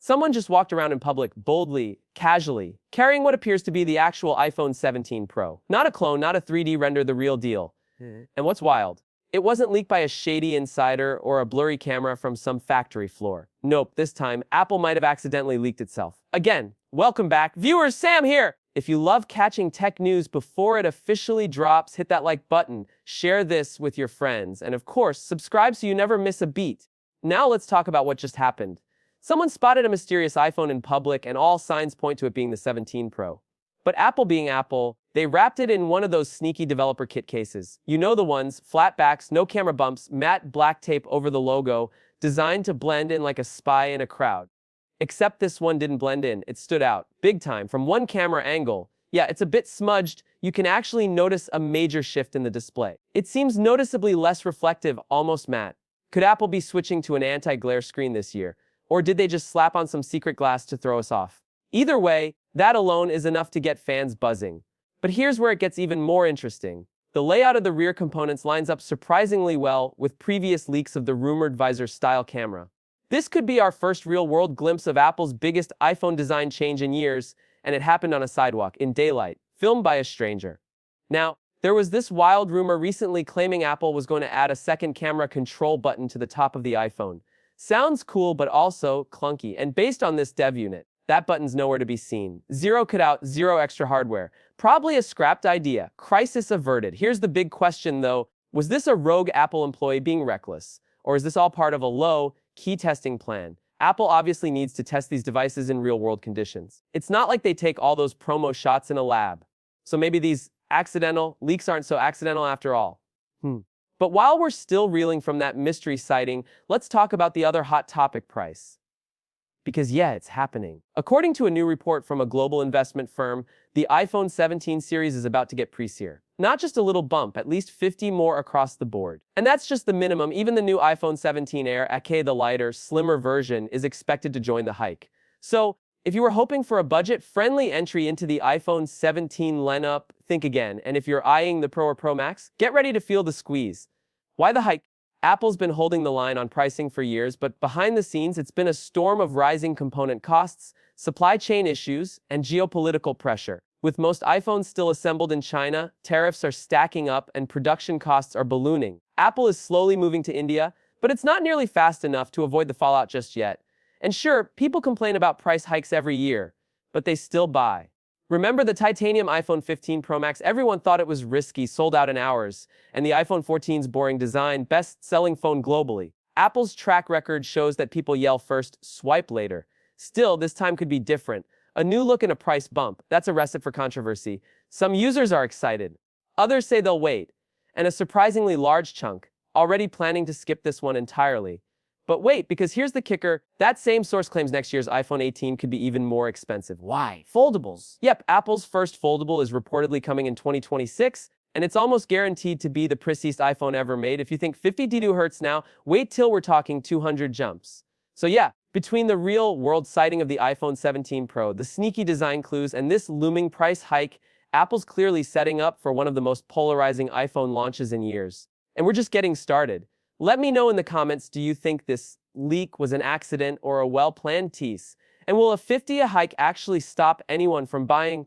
Someone just walked around in public boldly, casually, carrying what appears to be the actual iPhone 17 Pro. Not a clone, not a 3D render, the real deal. And what's wild? It wasn't leaked by a shady insider or a blurry camera from some factory floor. Nope, this time, Apple might have accidentally leaked itself. Again, welcome back. Viewers, Sam here! If you love catching tech news before it officially drops, hit that like button, share this with your friends, and of course, subscribe so you never miss a beat. Now let's talk about what just happened. Someone spotted a mysterious iPhone in public, and all signs point to it being the 17 Pro. But Apple being Apple, they wrapped it in one of those sneaky developer kit cases. You know the ones, flat backs, no camera bumps, matte black tape over the logo, designed to blend in like a spy in a crowd. Except this one didn't blend in, it stood out, big time, from one camera angle. Yeah, it's a bit smudged, you can actually notice a major shift in the display. It seems noticeably less reflective, almost matte. Could Apple be switching to an anti-glare screen this year? Or did they just slap on some secret glass to throw us off? Either way, that alone is enough to get fans buzzing. But here's where it gets even more interesting. The layout of the rear components lines up surprisingly well with previous leaks of the rumored visor-style camera. This could be our first real-world glimpse of Apple's biggest iPhone design change in years, and it happened on a sidewalk, in daylight, filmed by a stranger. Now, there was this wild rumor recently claiming Apple was going to add a second camera control button to the top of the iPhone. Sounds cool, but also clunky, and based on this dev unit, that button's nowhere to be seen. Zero cutout, zero extra hardware. Probably a scrapped idea. Crisis averted. Here's the big question, though. Was this a rogue Apple employee being reckless? Or is this all part of a low-key testing plan? Apple obviously needs to test these devices in real-world conditions. It's not like they take all those promo shots in a lab. So maybe these accidental leaks aren't so accidental after all. But while we're still reeling from that mystery sighting, let's talk about the other hot topic: price. Because yeah, it's happening. According to a new report from a global investment firm, the iPhone 17 series is about to get pricier. Not just a little bump, at least 50 more across the board. And that's just the minimum. Even the new iPhone 17 Air, aka the lighter, slimmer version, is expected to join the hike. So, if you were hoping for a budget-friendly entry into the iPhone 17 lineup, think again. And if you're eyeing the Pro or Pro Max, get ready to feel the squeeze. Why the hike? Apple's been holding the line on pricing for years, but behind the scenes, it's been a storm of rising component costs, supply chain issues, and geopolitical pressure. With most iPhones still assembled in China, tariffs are stacking up and production costs are ballooning. Apple is slowly moving to India, but it's not nearly fast enough to avoid the fallout just yet. And sure, people complain about price hikes every year, but they still buy. Remember the titanium iPhone 15 Pro Max? Everyone thought it was risky, sold out in hours. And the iPhone 14's boring design, best-selling phone globally. Apple's track record shows that people yell first, swipe later. Still, this time could be different. A new look and a price bump. That's a recipe for controversy. Some users are excited. Others say they'll wait. And a surprisingly large chunk, already planning to skip this one entirely. But wait, because here's the kicker. That same source claims next year's iPhone 18 could be even more expensive. Why? Foldables. Yep, Apple's first foldable is reportedly coming in 2026, and it's almost guaranteed to be the priciest iPhone ever made. If you think 52 Hz now, wait till we're talking 200 jumps. So yeah, between the real-world sighting of the iPhone 17 Pro, the sneaky design clues, and this looming price hike, Apple's clearly setting up for one of the most polarizing iPhone launches in years. And we're just getting started. Let me know in the comments, do you think this leak was an accident or a well-planned tease? And will a 50 hike actually stop anyone from buying